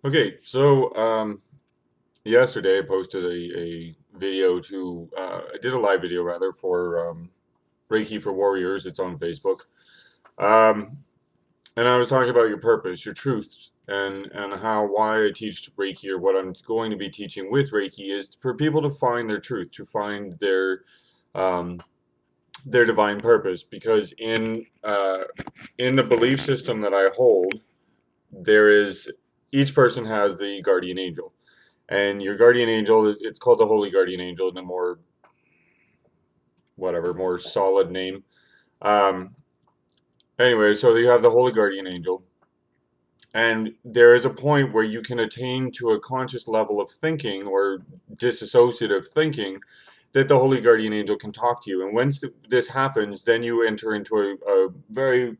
Okay, so yesterday I posted a video I did a live video rather for Reiki for Warriors. It's on Facebook. Um, and I was talking about your purpose, your truths, and how why I teach Reiki or what I'm going to be teaching with Reiki is for people to find their truth, to find um, their divine purpose. Because in the belief system that I hold, there is each person has the guardian angel. And your guardian angel, it's called the Holy Guardian Angel in a more, whatever, more solid name. Um, anyway, so you have the Holy Guardian Angel, and there is a point where you can attain to a conscious level of thinking or disassociative thinking that the Holy Guardian Angel can talk to you. And once this happens, then you enter into a very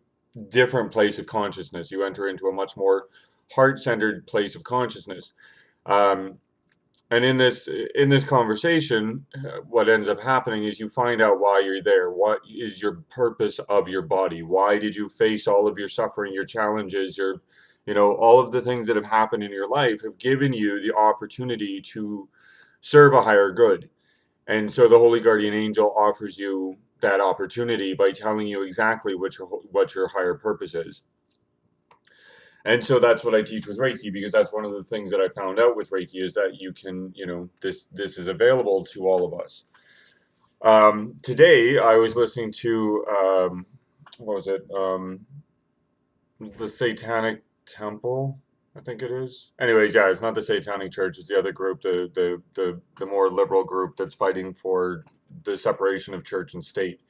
different place of consciousness. You enter into a much more heart-centered place of consciousness. Um, And in this conversation, what ends up happening is you find out why you're there. What is your purpose of your body? Why did you face all of your suffering, your challenges, all of the things that have happened in your life have given you the opportunity to serve a higher good. And so the Holy Guardian Angel offers you that opportunity by telling you exactly what your higher purpose is. And so that's what I teach with Reiki, because that's one of the things that I found out with Reiki is that you can, this is available to all of us. Today I was listening to what was it? The Satanic Temple, I think it is. Anyways, yeah, it's not the Satanic Church, it's the other group, the more liberal group that's fighting for the separation of church and state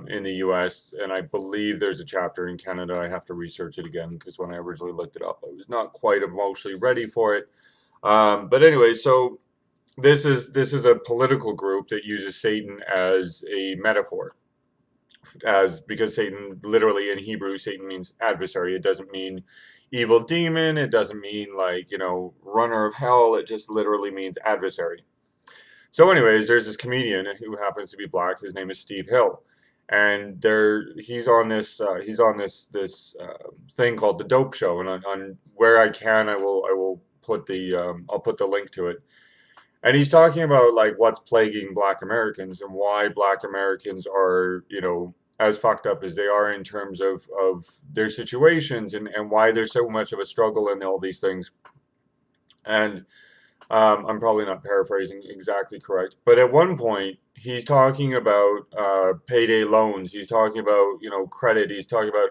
in the US, and I believe there's a chapter in Canada. I have to research it again because when I originally looked it up, I was not quite emotionally ready for it. But anyway, so this is a political group that uses Satan as a metaphor, as because Satan literally in Hebrew, Satan means adversary. It doesn't mean evil demon. It doesn't mean like runner of hell. It just literally means adversary. So, anyways, there's this comedian who happens to be black. His name is Steve Hill, and he's on this thing called the Dope Show, and on where I can, I will put I'll put the link to it. And he's talking about like what's plaguing Black Americans and why Black Americans are as fucked up as they are in terms of their situations, and why there's so much of a struggle in all these things. And I'm probably not paraphrasing exactly correct, but at one point he's talking about payday loans. He's talking about credit. He's talking about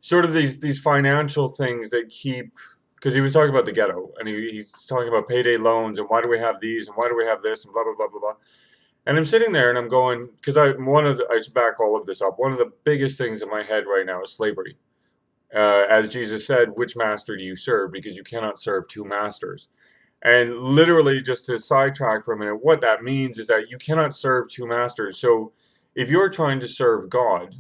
sort of these financial things that keep, because he was talking about the ghetto, and he's talking about payday loans and why do we have these and why do we have this and blah blah blah blah blah. And I'm sitting there and I'm going, because I should back all of this up. One of the biggest things in my head right now is slavery. As Jesus said, which master do you serve? Because you cannot serve two masters. And literally, just to sidetrack for a minute, what that means is that you cannot serve two masters. So if you're trying to serve God,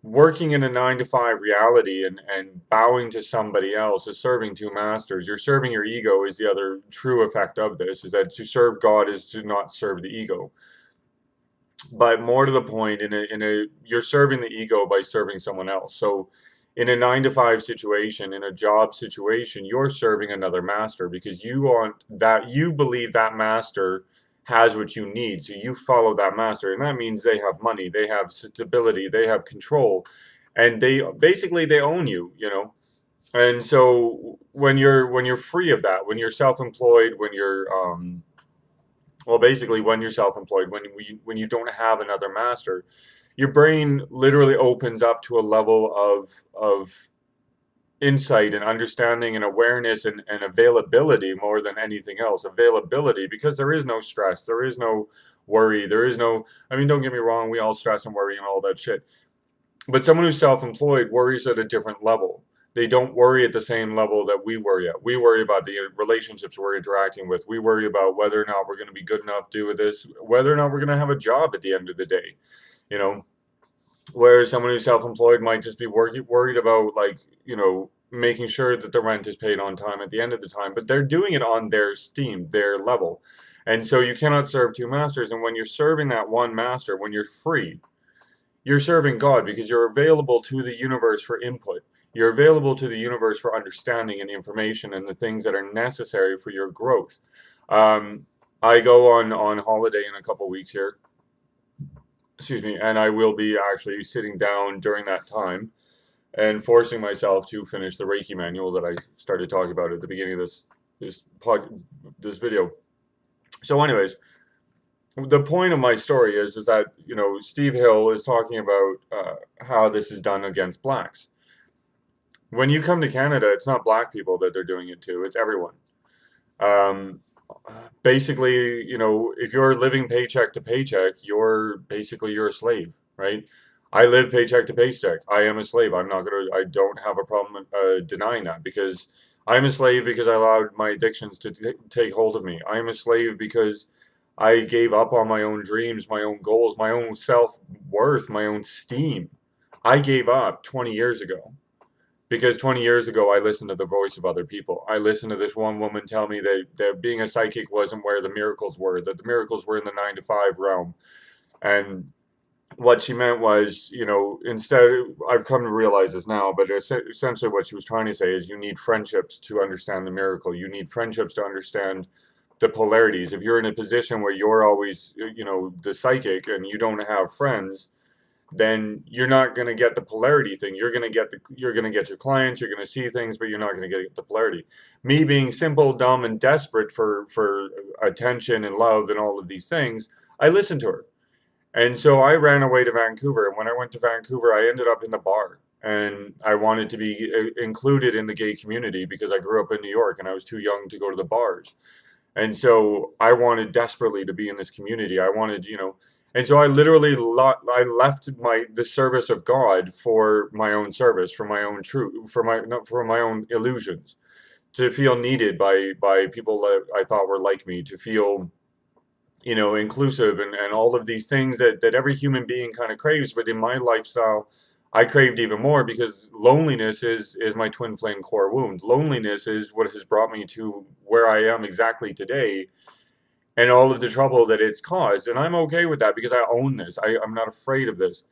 working in a 9 to 5 reality and bowing to somebody else is serving two masters. You're serving your ego is the other true effect of this, is that to serve God is to not serve the ego. But more to the point, you're serving the ego by serving someone else. So in a 9 to 5 situation, in a job situation, you're serving another master because you believe that master has what you need. So you follow that master, and that means they have money, they have stability, they have control, and they own you. And so when you're free of that, when you're self-employed, when you're well, basically, when you're self-employed, when you don't have another master, your brain literally opens up to a level of insight and understanding and awareness and availability more than anything else. Availability, because there is no stress, there is no worry, there is no. I mean, don't get me wrong, we all stress and worry and all that shit. But someone who's self-employed worries at a different level. They don't worry at the same level that we worry at. We worry about the relationships we're interacting with. We worry about whether or not we're going to be good enough to do with this, whether or not we're going to have a job at the end of the day. You know, whereas someone who's self-employed might just be worried about like making sure that the rent is paid on time at the end of the time, but they're doing it on their steam, their level. And so you cannot serve two masters. And when you're serving that one master, when you're free, you're serving God because you're available to the universe for input. You're available to the universe for understanding and information and the things that are necessary for your growth. Um, I go on holiday in a couple weeks here, excuse me, and I will be actually sitting down during that time and forcing myself to finish the Reiki manual that I started talking about at the beginning of this video. So, anyways, the point of my story is that Steve Hill is talking about how this is done against blacks. When you come to Canada, it's not black people that they're doing it to; it's everyone. Um, Basically, if you're living paycheck to paycheck, you're a slave, right? I live paycheck to paycheck. I am a slave. I don't have a problem denying that because I'm a slave because I allowed my addictions to take hold of me. I am a slave because I gave up on my own dreams, my own goals, my own self-worth, my own esteem. I gave up 20 years ago. Because 20 years ago, I listened to the voice of other people. I listened to this one woman tell me that being a psychic wasn't where the miracles were, that the miracles were in the 9 to 5 realm. And what she meant was, instead, I've come to realize this now, but essentially what she was trying to say is you need friendships to understand the miracle. You need friendships to understand the polarities. If you're in a position where you're always, the psychic and you don't have friends, then you're not going to get the polarity thing. You're going to get your clients, you're going to see things, but you're not going to get the polarity. Me being simple, dumb, and desperate for attention and love and all of these things, I listened to her. And so I ran away to Vancouver. And when I went to Vancouver, I ended up in the bar. And I wanted to be included in the gay community because I grew up in New York and I was too young to go to the bars. And so I wanted desperately to be in this community. I wanted, and so I literally I left the service of God for my own service, for my own truth, for my own illusions, to feel needed by people that I thought were like me, to feel inclusive and all of these things that every human being kind of craves. But in my lifestyle, I craved even more because loneliness is my twin flame core wound. Loneliness is what has brought me to where I am exactly today and all of the trouble that it's caused. And I'm okay with that because I own this. I'm not afraid of this.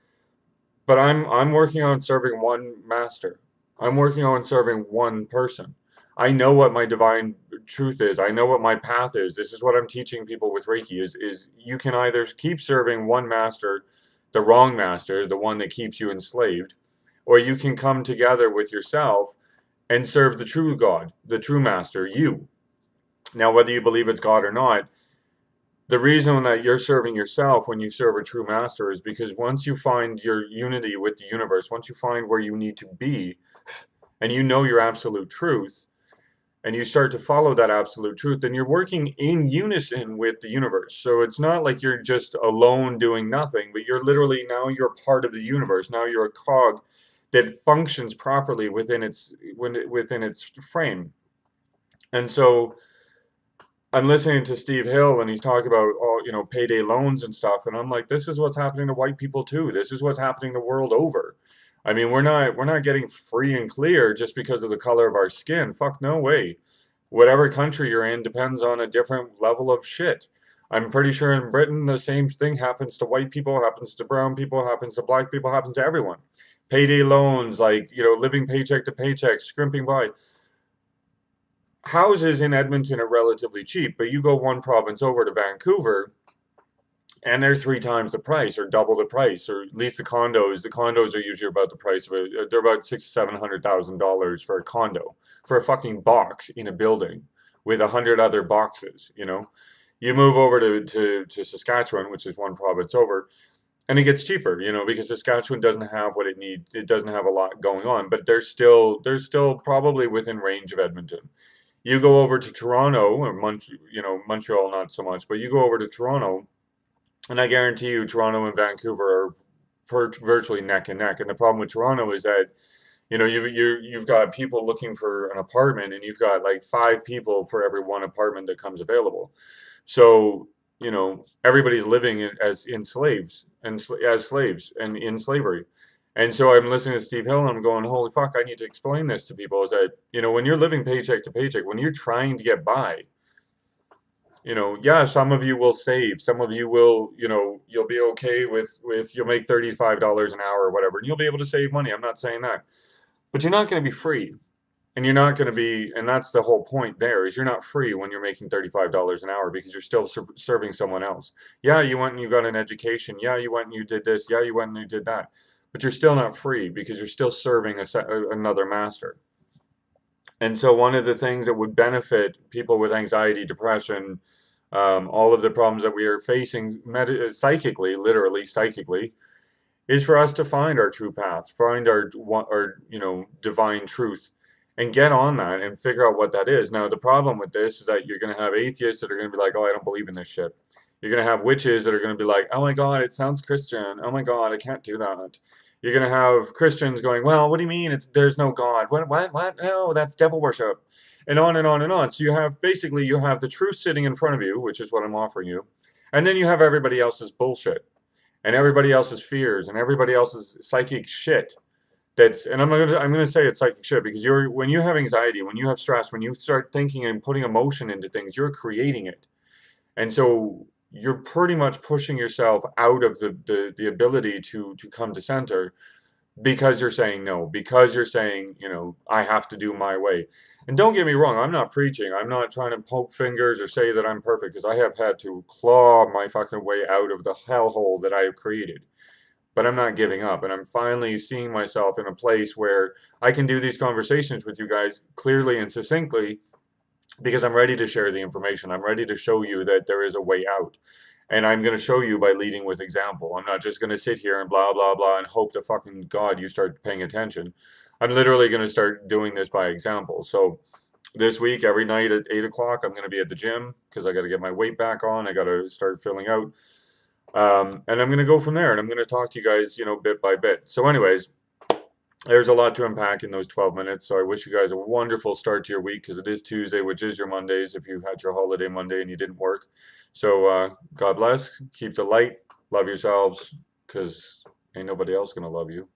But I'm working on serving one master. I'm working on serving one person. I know what my divine truth is. I know what my path is. This is what I'm teaching people with Reiki is you can either keep serving one master, the wrong master, the one that keeps you enslaved, or you can come together with yourself and serve the true God, the true master, you. Now, whether you believe it's God or not, the reason that you're serving yourself when you serve a true master is because once you find your unity with the universe, once you find where you need to be, and you know your absolute truth, and you start to follow that absolute truth, then you're working in unison with the universe. So it's not like you're just alone doing nothing, but you're part of the universe. Now you're a cog that functions properly within its frame. And so I'm listening to Steve Hill and he's talking about payday loans and stuff, and I'm like, this is what's happening to white people too. This is what's happening the world over. I mean, we're not getting free and clear just because of the color of our skin. Fuck no way. Whatever country you're in depends on a different level of shit. I'm pretty sure in Britain the same thing happens to white people, happens to brown people, happens to black people, happens to everyone. Payday loans, like, living paycheck to paycheck, scrimping by. Houses in Edmonton are relatively cheap, but you go one province over to Vancouver and they're 3 times the price or double the price, or at least the condos. The condos are usually about the price of they're about $600,000-700,000 for a condo, for a fucking box in a building with 100 other boxes. You move over to Saskatchewan, which is one province over, and it gets cheaper, because Saskatchewan doesn't have what it needs. It doesn't have a lot going on, but they're still probably within range of Edmonton. You go over to Toronto or Montreal, not so much, but you go over to Toronto, and I guarantee you, Toronto and Vancouver are virtually neck and neck. And the problem with Toronto is that you've got people looking for an apartment, and you've got like 5 people for every one apartment that comes available. So everybody's living as slaves and in slavery. And so I'm listening to Steve Hill and I'm going, holy fuck, I need to explain this to people. Is that, when you're living paycheck to paycheck, when you're trying to get by, yeah, some of you will save, some of you will, you'll be okay with you'll make $35 an hour or whatever, and you'll be able to save money. I'm not saying that. But you're not going to be free. And you're not going to be, and that's the whole point there, is you're not free when you're making $35 an hour because you're still serving someone else. Yeah, you went and you got an education. Yeah, you went and you did this. Yeah, you went and you did that. But you're still not free because you're still serving another master. And so, one of the things that would benefit people with anxiety, depression, all of the problems that we are facing psychically, literally psychically, is for us to find our true path, find our divine truth, and get on that and figure out what that is. Now, the problem with this is that you're going to have atheists that are going to be like, "Oh, I don't believe in this shit." You're going to have witches that are going to be like, "Oh my God, it sounds Christian. Oh my God, I can't do that." You're going to have Christians going, "Well, what do you mean? There's no God. What? What? What? No, that's devil worship." And on and on and on. So you have the truth sitting in front of you, which is what I'm offering you, and then you have everybody else's bullshit and everybody else's fears and everybody else's psychic shit. And I'm gonna say it's psychic shit because when you have anxiety, when you have stress, when you start thinking and putting emotion into things, you're creating it. And so you're pretty much pushing yourself out of the ability to come to center because you're saying no, because you're saying, I have to do my way. And don't get me wrong, I'm not preaching. I'm not trying to poke fingers or say that I'm perfect because I have had to claw my fucking way out of the hellhole that I have created. But I'm not giving up. And I'm finally seeing myself in a place where I can do these conversations with you guys clearly and succinctly because I'm ready to share the information. I'm ready to show you that there is a way out. And I'm going to show you by leading with example. I'm not just going to sit here and blah, blah, blah and hope to fucking God you start paying attention. I'm literally going to start doing this by example. So this week, every night at 8 o'clock, I'm going to be at the gym because I got to get my weight back on. I got to start filling out. And I'm going to go from there and I'm going to talk to you guys, bit by bit. So, anyways, there's a lot to unpack in those 12 minutes. So I wish you guys a wonderful start to your week because it is Tuesday, which is your Mondays if you had your holiday Monday and you didn't work. So God bless. Keep the light. Love yourselves because ain't nobody else going to love you.